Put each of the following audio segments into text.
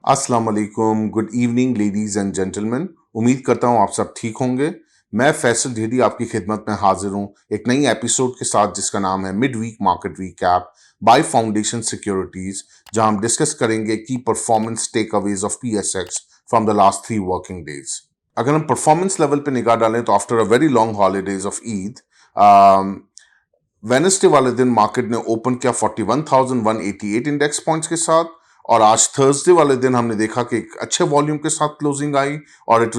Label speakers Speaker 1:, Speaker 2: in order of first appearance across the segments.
Speaker 1: अस्सलाम वालेकुम, good evening ladies and gentleman. उम्मीद करता हूँ आप सब ठीक होंगे। मैं फैसल ढेरी आपकी खिदमत में हाजिर हूँ एक नई एपिसोड के साथ जिसका नाम है mid week market recap by foundation securities, जहां हम डिस्कस करेंगे की performance takeaways of PSX from the last 3 working days. अगर हम परफॉर्मेंस लेवल पे निगाह डालें तो after a very long holidays of Eid, Wednesday वाले दिन मार्केट ने ओपन किया 41,188 इंडेक्स पॉइंट्स के साथ, और आज थर्सडे वाले दिन हमने देखा कि एक अच्छे वॉल्यूम के साथ क्लोजिंग आई और it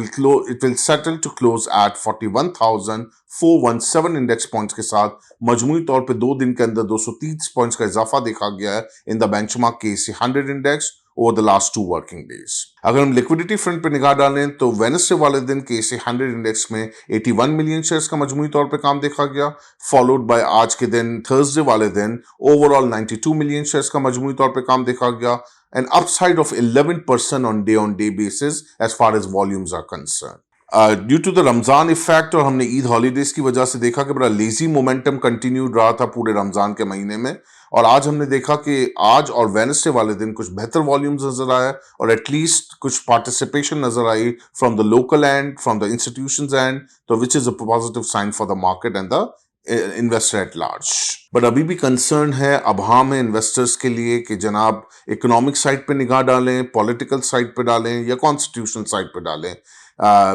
Speaker 1: will settle to close at 41,417 index points के साथ। मजमूई तौर पे 2 दिन के अंदर 230 पॉइंट्स का इजाफा देखा गया है in the benchmark KSE 100 index over the last 2 working days. अगर हम लिक्विडिटी फ्रंट पे निगाह डालें तो वेनसडे वाले दिन केसी 100 इंडेक्स में 81 मिलियन शेयर्स का मजमूई तौर पे काम देखा गया, फॉलोड बाय आज के दिन थर्सडे वाले दिन ओवरऑल 92 मिलियन शेयर्स का मजमूई तौर पे काम देखा गया, an upside of 11% on day basis as far as volumes are concerned. Due to the Ramzan effect और हमने ईद हॉलीडेज की वजह से देखा कि बड़ा लेजी मोमेंटम कंटिन्यूड रहा था पूरे रमजान के महीने में, और आज हमने देखा कि आज और वेनसडे वाले दिन कुछ बेहतर वॉल्यूम्स नजर आया और एटलीस्ट कुछ पार्टिसिपेशन नजर आई from the local and from the institutions and, तो which is a positive sign for the market and the investor at large. But अभी भी कंसर्न है अभाम है इन्वेस्टर्स के लिए कि जनाब इकोनॉमिक साइड पे निगाह डालें, पॉलिटिकल साइड पे डालें या कॉन्स्टिट्यूशनल साइड पे डालें।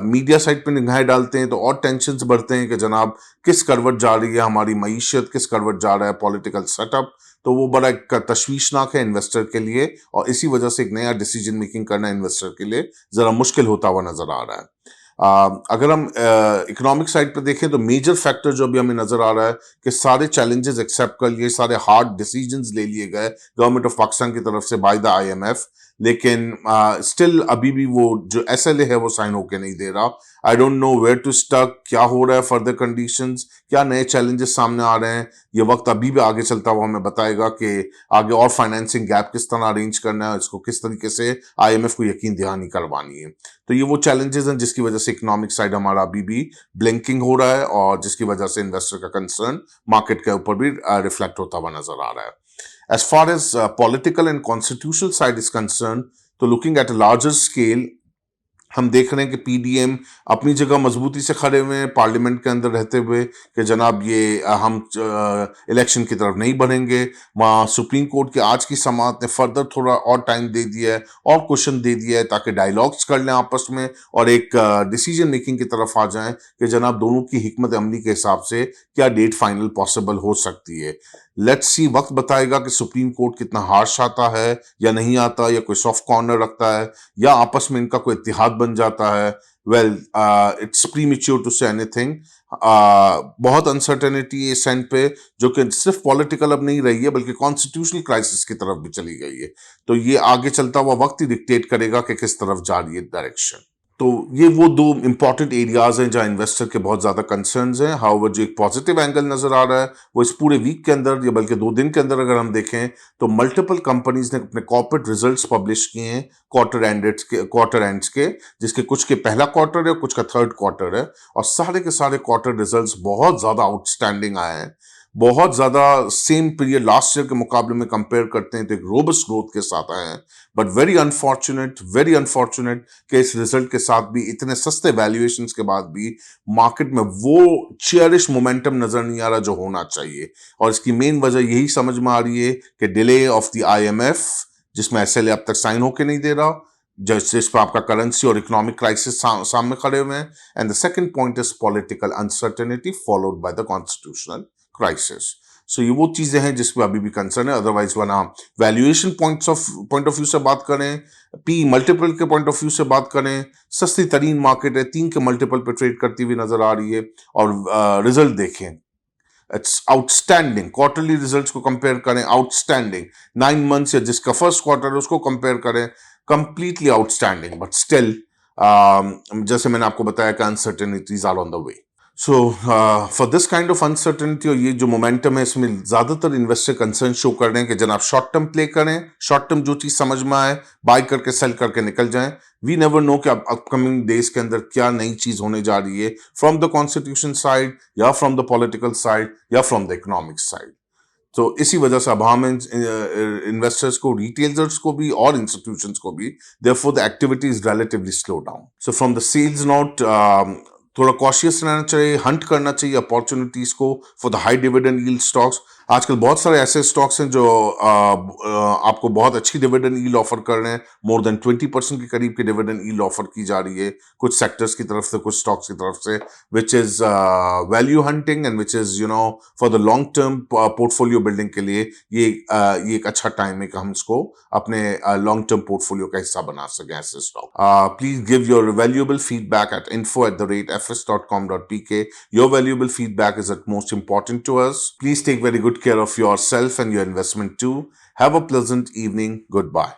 Speaker 1: मीडिया साइड पे निगाहें डालते हैं तो और टेंशन बढ़ते हैं कि जनाब किस करवट जा रही है हमारी मईशत, किस करवट जा रहा है पॉलिटिकल सेटअप। तो वो बड़ा एक तशवीशनाक है इन्वेस्टर के लिए, और इसी वजह से एक नया डिसीजन मेकिंग करना इन्वेस्टर के लिए जरा मुश्किल होता हुआ नजर आ रहा है। अगर हम इकोनॉमिक साइड पर देखें तो मेजर फैक्टर जो अभी हमें नजर आ रहा है कि सारे चैलेंजेस एक्सेप्ट कर लिए, सारे हार्ड डिसीजंस ले लिए गए गवर्नमेंट ऑफ पाकिस्तान की तरफ से बाय द आईएमएफ, लेकिन स्टिल अभी भी वो जो एसएलए है वो साइन होके नहीं दे रहा। I don't know where to stuck, क्या हो रहा है फर्दर कंडीशंस, क्या नए चैलेंजेस सामने आ रहे हैं। ये वक्त अभी भी आगे चलता हुआ हमें बताएगा कि आगे और फाइनेंसिंग गैप किस तरह अरेंज करना है, इसको किस तरीके से आईएमएफ को यकीन दहानी करवानी है। तो ये वो चैलेंजेस हैं जिसकी वजह से इकोनॉमिक साइड हमारा अभी भी ब्लिंकिंग हो रहा है और जिसकी वजह से इन्वेस्टर का कंसर्न मार्केट के ऊपर भी रिफ्लेक्ट होता हुआ नजर आ रहा है। As far as political and constitutional side is concerned, तो looking at a larger scale, हम देख रहे हैं कि पीडीएम अपनी जगह मजबूती से खड़े हुए हैं पार्लियामेंट के अंदर रहते हुए कि जनाब ये हम इलेक्शन की तरफ नहीं बढ़ेंगे। वहाँ सुप्रीम कोर्ट की आज की समाअत ने फर्दर थोड़ा और टाइम दे दिया है और क्वेश्चन दे दिया है ताकि डायलॉग्स कर लें आपस में और एक डिसीजन मेकिंग की तरफ आ जाएं कि जनाब दोनों की हिकमत अमली के हिसाब से क्या डेट फाइनल पॉसिबल हो सकती है। लेट्स सी, वक्त बताएगा कि सुप्रीम कोर्ट कितना हार्श आता है या नहीं आता, या कोई सॉफ्ट कॉर्नर रखता है, या आपस में इनका कोई इत्तेहाद बन जाता है। Well, it's premature to say anything. बहुत अनसर्टेनिटी इस एंड पे जो कि सिर्फ पॉलिटिकल अब नहीं रही है बल्कि कॉन्स्टिट्यूशनल क्राइसिस की तरफ भी चली गई है। तो ये आगे चलता हुआ वक्त ही डिक्टेट करेगा कि किस तरफ जा रही है डायरेक्शन। तो ये वो दो इंपॉर्टेंट एरियाज हैं जहां इन्वेस्टर के बहुत ज्यादा कंसर्न्स हैं। हाउएवर जो एक पॉजिटिव एंगल नजर आ रहा है वो इस पूरे वीक के अंदर या बल्कि 2 दिन के अंदर अगर हम देखें तो मल्टीपल कंपनीज ने अपने कॉर्पोरेट रिजल्ट्स पब्लिश किए हैं क्वार्टर एंड्स के, जिसके कुछ के पहला क्वार्टर है, कुछ का थर्ड क्वार्टर है, और सारे के सारे क्वार्टर रिजल्ट्स बहुत ज्यादा आउटस्टैंडिंग आए हैं। बहुत ज्यादा सेम पीरियड लास्ट ईयर के मुकाबले में कंपेयर करते हैं तो एक रोबस्ट ग्रोथ के साथ आए हैं। बट वेरी अनफॉर्चुनेट कि इस रिजल्ट के साथ भी इतने सस्ते वैल्यूएशंस के बाद भी मार्केट में वो चेयरिश मोमेंटम नजर नहीं आ रहा जो होना चाहिए, और इसकी मेन वजह यही समझ में आ रही है कि डिले ऑफ द आईएमएफ, जिसमें एसएलए अब तक साइन होके नहीं दे रहा, जिस पर आपका करेंसी और इकोनॉमिक क्राइसिस सामने खड़े हुए हैं, and the second point is political uncertainty followed by the constitutional crisis. So ये वो चीजें हैं जिस पर अभी भी कंसर्न है। अदरवाइज वरना वैल्यूएशन पॉइंट ऑफ व्यू से बात करें, पी मल्टीपल के पॉइंट ऑफ व्यू से बात करें, सस्ती तरीन मार्केट है, 3 के मल्टीपल पे ट्रेड करती हुई नजर आ रही है। और रिजल्ट देखें, इट्स आउटस्टैंडिंग। क्वार्टरली रिजल्ट्स को कंपेयर करें, आउटस्टैंडिंग। 9 मंथ्स या जिसका फर्स्ट क्वार्टर है उसको कंपेयर करें, कंप्लीटली आउटस्टैंडिंग। बट स्टिल जैसे मैंने आपको बताया कि uncertainties are on the way. So for this kind of uncertainty और ये जो मोमेंटम है इसमें ज्यादातर इन्वेस्टर कंसर्न शो कर रहे हैं कि जनाब शॉर्ट टर्म प्ले करें, शॉर्ट टर्म जो चीज समझ में आए बाय करके सेल करके निकल जाएं। वी नेवर नो कि अपकमिंग डेज के अंदर क्या नई चीज होने जा रही है फ्रॉम द कॉन्स्टिट्यूशन साइड या फ्रॉम द पॉलिटिकल साइड या फ्रॉम द इकोनॉमिक साइड। तो इसी वजह से अब हम इन्वेस्टर्स को, रिटेलर्स को भी और इंस्टीट्यूशंस को भी, therefore the activity is relatively slow down. So from the sales note, थोड़ा कॉशियस रहना चाहिए, हंट करना चाहिए अपॉर्चुनिटीज को for the high dividend yield stocks. आजकल बहुत सारे ऐसे स्टॉक्स हैं जो आपको बहुत अच्छी डिविडेंड यील्ड ऑफर कर रहे हैं. मोर देन 20% के करीब की डिविडेंड यील्ड ऑफर की जा रही है कुछ सेक्टर्स की तरफ से, कुछ स्टॉक्स की तरफ से, which is value hunting and which is for the long term portfolio building के लिए ये एक अच्छा टाइम है कि हम इसको अपने लॉन्ग टर्म पोर्टफोलियो का हिस्सा बना सकें ऐसे stock. Please give your valuable feedback at info@fs.com.pk. Your valuable feedback is at most important to us. Please take very good care of yourself and your investment too. Have a pleasant evening. Goodbye.